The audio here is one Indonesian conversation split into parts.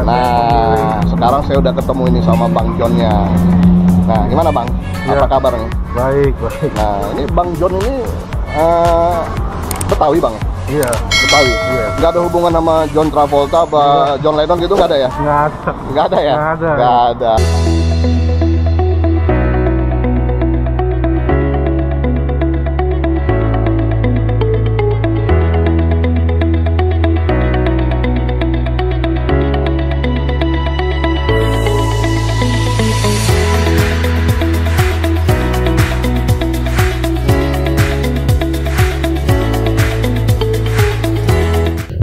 Nah, sekarang saya udah ketemu ini sama Bang Johnnya. Nah, gimana Bang? Apa kabar nih? Baik, baik. Nah, ini Bang John ini Betawi Bang? Iya. Betawi? Iya. Nggak ada hubungan sama John Travolta, John Lennon gitu nggak ada ya? Nggak ada. Nggak ada ya? Nggak ada. Nggak ada.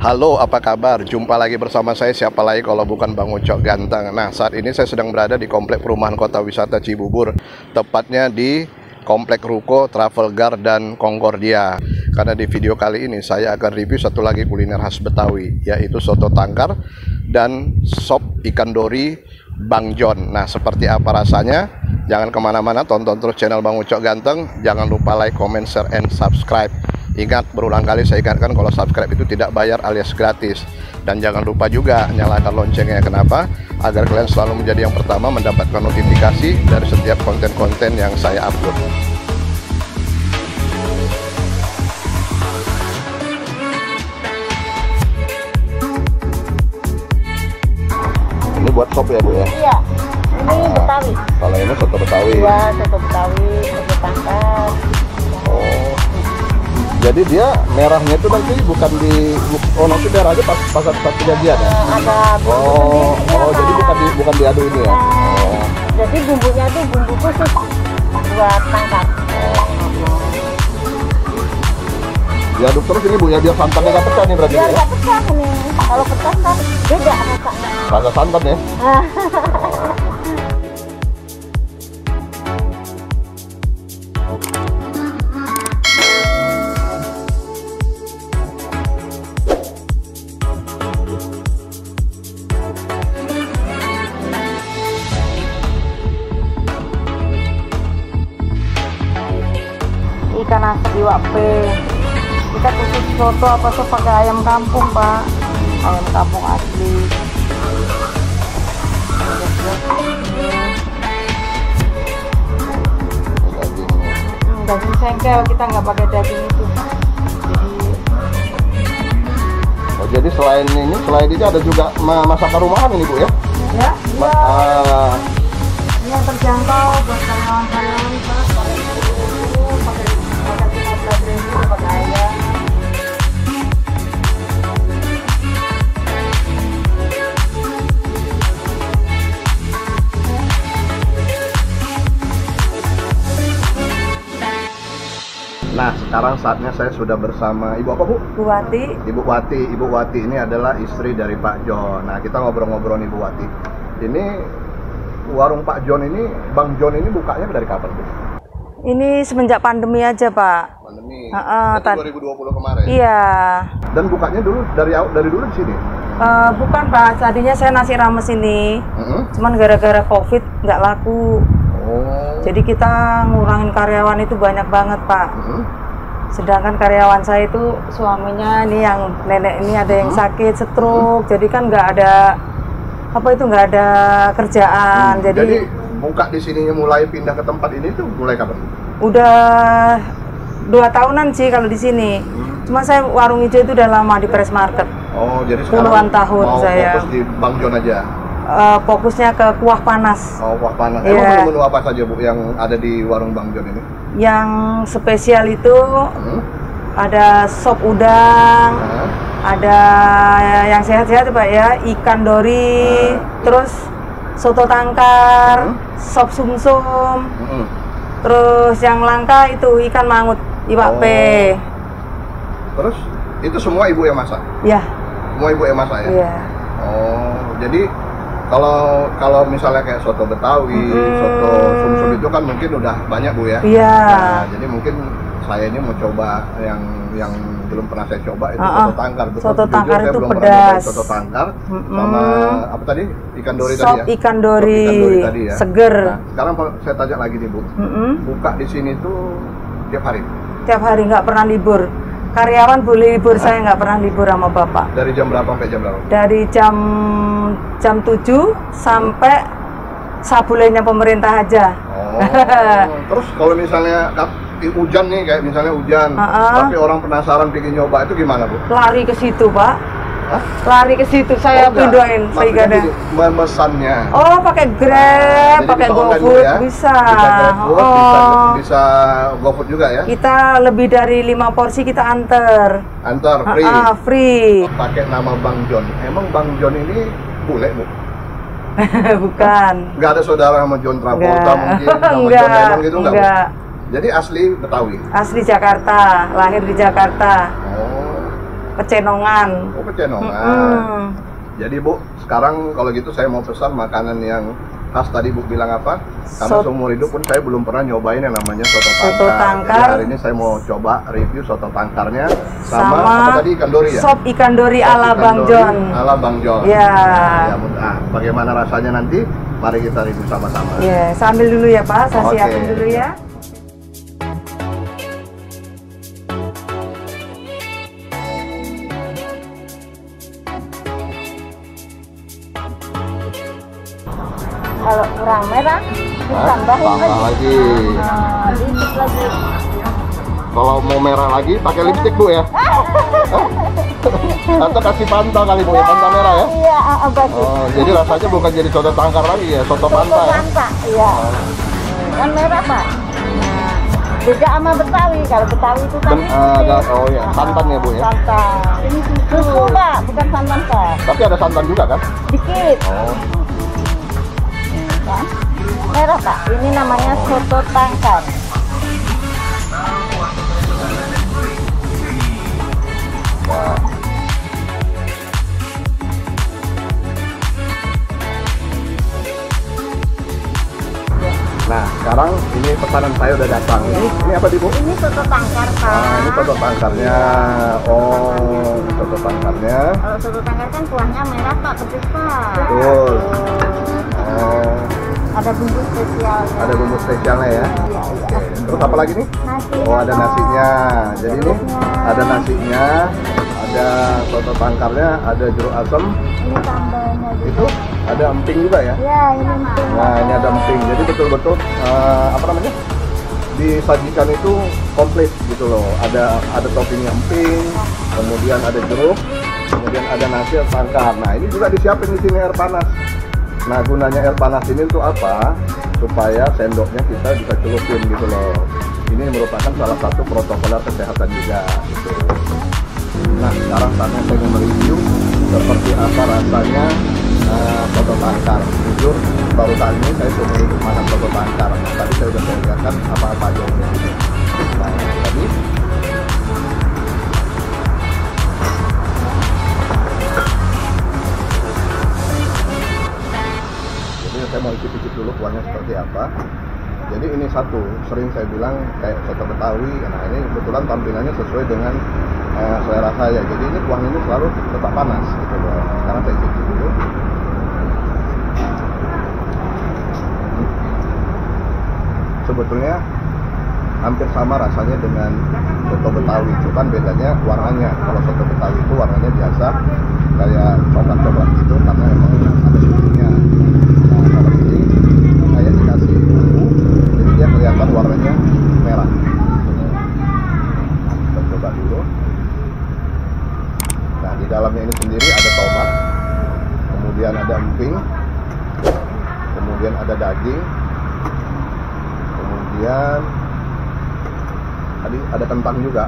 Halo, apa kabar? Jumpa lagi bersama saya, siapa lagi kalau bukan Bang Ucok Ganteng. Nah, saat ini saya sedang berada di Komplek Perumahan Kota Wisata Cibubur, tepatnya di Komplek Ruko, Travelgar, dan Concordia. Karena di video kali ini saya akan review satu lagi kuliner khas Betawi, yaitu soto tangkar dan sop ikan dori Bang John. Nah, seperti apa rasanya? Jangan kemana-mana, tonton terus channel Bang Ucok Ganteng. Jangan lupa like, comment, share, and subscribe. Ingat, berulang kali saya ingatkan kalau subscribe itu tidak bayar alias gratis. Dan jangan lupa juga nyalakan loncengnya. Kenapa? Agar kalian selalu menjadi yang pertama mendapatkan notifikasi dari setiap konten-konten yang saya upload. Ini buat sop ya Bu ya? Iya, ini Betawi. Kalau ini soto Betawi. Iya, soto Betawi, soto tangkar. Oh. Jadi dia merahnya itu nanti bukan di nanti merahnya pas saat penyajian ya? Ada bumbu Oh, jadi bukan diaduk ini ya? Oh. Jadi bumbunya itu bumbu khusus buat tangkar. Diaduk terus ini Bu ya, biar santannya nggak pecah nih berarti Biar ya? nggak pecah ini. Kalau pecah kan beda rasanya. Rasa santan ya? Ikan asap iwak pe. Kita khusus soto apa sop pakai ayam kampung Pak, ayam kampung asli. Daging sengkel, kita nggak pakai daging itu. Jadi selain ini ada juga masakan rumahan ini Bu ya? Ya, iya. Ini yang terjangkau buat karyawan-karyawan Pak. Pakai 15.000 pakai ayam. Nah, sekarang saatnya saya sudah bersama Ibu apa Bu? Bu Wati. Ibu Wati. Ibu Wati ini adalah istri dari Pak John. Nah, kita ngobrol-ngobrol nih Bu Wati. Ini warung Pak John ini, Bang John ini bukanya dari kapan Bu? Ini semenjak pandemi aja Pak. Pandemi. 2020 kemarin. Iya. Dan bukanya dulu dari dulu di sini. Bukan Pak, tadinya saya nasi rames ini. Cuman gara-gara COVID nggak laku. Oh. Jadi kita ngurangin karyawan itu banyak banget Pak. Sedangkan karyawan saya itu suaminya ini yang nenek ini ada yang sakit stroke. Jadi kan nggak ada nggak ada kerjaan. Jadi buka di sininya mulai pindah ke tempat ini tuh mulai kapan? Udah 2 tahunan sih kalau di sini. Cuma saya warung hijau itu udah lama di Press Market. Oh, jadi puluhan tahun mau saya. fokus di Bang John aja. Fokusnya ke kuah panas. Oh, kuah panas. Yeah. Emang menu apa saja Bu yang ada di warung Bang John ini? Yang spesial itu ada sop udang, ada yang sehat-sehat Pak ya, ikan dori, terus soto tangkar, sop sumsum, terus yang langka itu ikan mangut, iwak pe. Terus itu semua Ibu yang masak? Ya. Semua Ibu yang masak ya? Iya. Oh, jadi Kalau misalnya kayak soto Betawi, soto sumsum itu kan mungkin udah banyak Bu ya. Iya. Nah, jadi mungkin saya ini mau coba yang belum pernah saya coba itu soto tangkar. Soto Jujur, tangkar saya itu belum pernah pedas. nyobain soto tangkar sama apa tadi? Ikan dori Sop tadi ya. ikan dori, Sop ikan dori tadi ya. seger. Nah, sekarang kalau saya tanya lagi nih Bu, buka di sini tuh tiap hari? Tiap hari, nggak pernah libur. Karyawan boleh libur, saya nggak pernah libur sama Bapak. Dari jam berapa sampai jam berapa? Dari jam 7 sampai sabulenya pemerintah aja. Oh, terus kalau misalnya hujan nih, kayak misalnya hujan, tapi orang penasaran pengen nyoba itu gimana Bu? Lari ke situ Pak. Hah? Lari ke situ, saya pindahin sehingga ada. Memesannya. Oh, pakai Grab, Jadi pakai bisa online GoFood, ya? bisa. Bisa GrabFood, bisa GoFood juga ya? Kita lebih dari 5 porsi kita anter. Antar free. Free. Pakai nama Bang John. Emang Bang John ini bule Bu? Bukan. Nggak ada saudara sama John Travolta Enggak. mungkin, sama Enggak. John Lennon gitu nggak Bu? Enggak. Jadi asli Betawi? Asli Jakarta, lahir di Jakarta. Oh, Pecenongan. Pecenongan. Jadi Bu, sekarang kalau gitu saya mau pesan makanan yang khas tadi Bu bilang apa? Karena seumur hidup pun saya belum pernah nyobain yang namanya soto tangkar. Soto tangkar. Jadi hari ini saya mau coba review soto tangkarnya sama apa tadi, ikan dori ya? Sop ikan dori Sop ala ikan Bang dori John. Ala Bang John. Ya. Ya, nah, bagaimana rasanya nanti? Mari kita review sama-sama. Ya, sambil dulu ya Pak, saya Oke. siapin dulu ya. Kalau kurang merah, ditambahin Tambah lagi. dikit lagi. Kalau mau merah lagi pakai lipstik Bu ya? Atau kasih panta kali Bu ya, panta merah ya? Iya, bagus. Oh, jadi rasanya bukan jadi soto tangkar lagi ya, soto panta ya? Iya. Kan merah Pak. Nah, beda sama Betawi. Kalau Betawi itu kan Oh ya, santan ya Bu ya? santan. Ini susu Pak, bukan santan Pak. Tapi ada santan juga kan? Dikit. Oh, Kan? Merah Pak. Ini namanya soto tangkar. nah sekarang ini pesanan saya udah datang. Ini apa Bu? Ini soto tangkar Pak. Nah, ini soto tangkarnya. Oh, ini soto tangkarnya. Kalau soto tangkar kan kuahnya merah Pak, pedes Pak. Betul. Oh, Ada bumbu spesialnya. ada bumbu spesialnya ya. Iya, iya. Terus apa lagi nih? Nasi. Oh, ada nasinya. Jadi ini ada nasinya, ada soto tangkarnya, ada jeruk asem. Ini sambalnya juga. Itu ada emping juga ya. Ya, ini emping. Nah, ini ada emping. Jadi betul-betul apa namanya? Disajikan itu komplit gitu loh. Ada toppingnya emping, kemudian ada jeruk, kemudian ada nasi tangkar. Nah, ini juga disiapin di sini air panas. Nah, gunanya air panas ini untuk apa? Supaya sendoknya kita bisa celupin gitu loh. Ini merupakan salah satu protokoler kesehatan juga gitu. Nah, sekarang saatnya saya mau mereview seperti apa rasanya soto tangkar. Jujur, baru kali ini saya coba untuk makan soto tangkar. Tadi saya udah lihatkan apa-apa aja yang ada. Nah, tadi saya mau icip-icip dulu kuahnya seperti apa. Jadi ini satu, sering saya bilang kayak soto Betawi. Nah, ini kebetulan tampilannya sesuai dengan selera saya. Jadi ini kuahnya ini selalu tetap panas gitu loh. Sekarang saya icip dulu. Sebetulnya hampir sama rasanya dengan soto Betawi, cuman bedanya warnanya. Kalau soto Betawi itu warnanya biasa kayak coklat-coklat gitu karena emang ada susunya. Nah, kalau ini kayak dikasih bumbu, jadi dia kelihatan warnanya merah. Kita coba dulu. Nah, di dalamnya ini sendiri ada tomat, kemudian ada emping, kemudian ada daging, kemudian tadi ada kentang juga.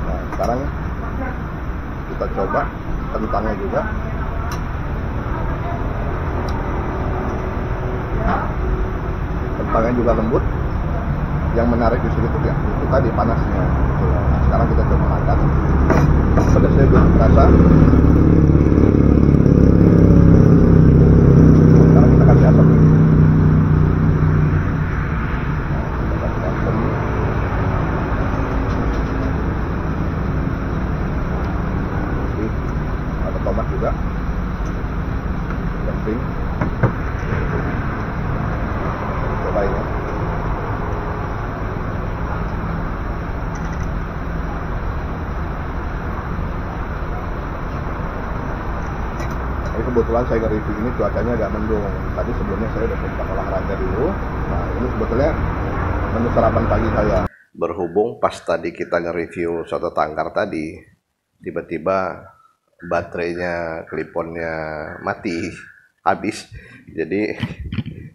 Nah, sekarang kita coba kentangnya juga. Kentangnya juga lembut. Yang menarik di sini tuh ya, itu tadi panasnya. Nah, sekarang kita coba makan. Pedasnya belum terasa. juga. Camping. Cobain ya. Ini kebetulan saya nge-review ini cuacanya agak mendung. Tadi sebelumnya saya udah sempat olahraga dulu. Nah ini sebetulnya menu sarapan pagi saya. Berhubung pas tadi kita nge-review soto tangkar tadi, tiba-tiba baterainya kliponnya mati, habis. Jadi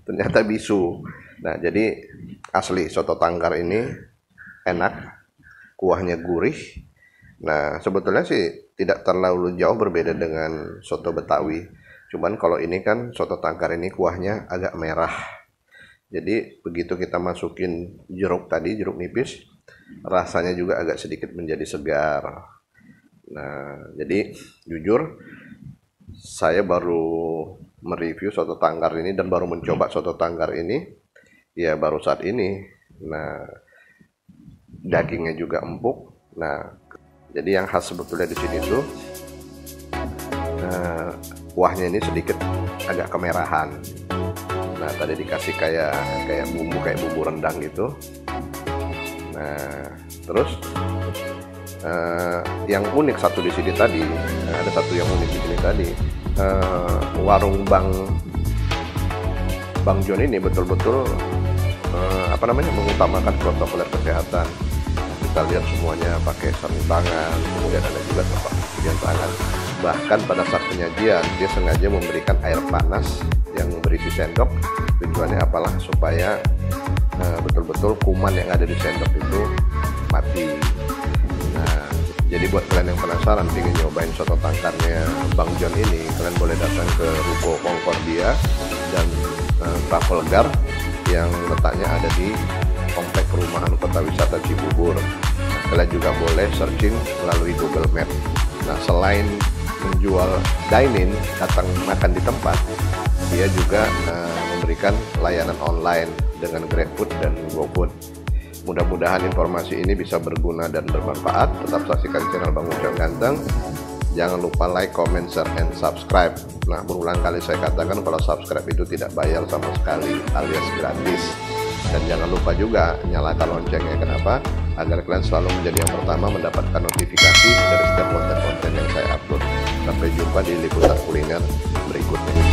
ternyata bisu. Nah jadi asli soto tangkar ini enak, kuahnya gurih. Nah sebetulnya sih tidak terlalu jauh berbeda dengan soto Betawi. Cuman kalau ini kan soto tangkar ini kuahnya agak merah. Jadi begitu kita masukin jeruk tadi, jeruk nipis, rasanya juga agak sedikit menjadi segar. Nah jadi jujur saya baru mereview soto tangkar ini dan baru mencoba soto tangkar ini ya baru saat ini. Nah dagingnya juga empuk. Nah jadi yang khas sebetulnya di sini tuh kuahnya ini sedikit agak kemerahan. Nah tadi dikasih kayak bumbu rendang gitu. Nah terus yang unik satu di sini tadi, ada satu yang unik di sini tadi, warung Bang John ini betul-betul mengutamakan protokol kesehatan. Kita lihat semuanya pakai sarung tangan, kemudian ada juga tempat pencucian tangan. Bahkan pada saat penyajian dia sengaja memberikan air panas yang berisi sendok. Tujuannya apalah supaya betul-betul kuman yang ada di sendok itu mati. Nah jadi buat kalian yang penasaran ingin nyobain soto tangkarnya Bang John ini, kalian boleh datang ke Ruko Concordia dan Trafalgar yang letaknya ada di Komplek Perumahan Kota Wisata Cibubur. Nah, kalian juga boleh searching melalui Google Map. Nah, selain menjual dine-in, datang makan di tempat, dia juga memberikan layanan online dengan GrabFood dan GoFood. Mudah-mudahan informasi ini bisa berguna dan bermanfaat. Tetap saksikan channel Bang Ucok Ganteng. Jangan lupa like, comment, share, and subscribe. Nah, berulang kali saya katakan kalau subscribe itu tidak bayar sama sekali alias gratis. Dan jangan lupa juga nyalakan loncengnya. Kenapa? Agar kalian selalu menjadi yang pertama mendapatkan notifikasi dari setiap konten-konten yang saya upload. Sampai jumpa di liputan kuliner berikutnya.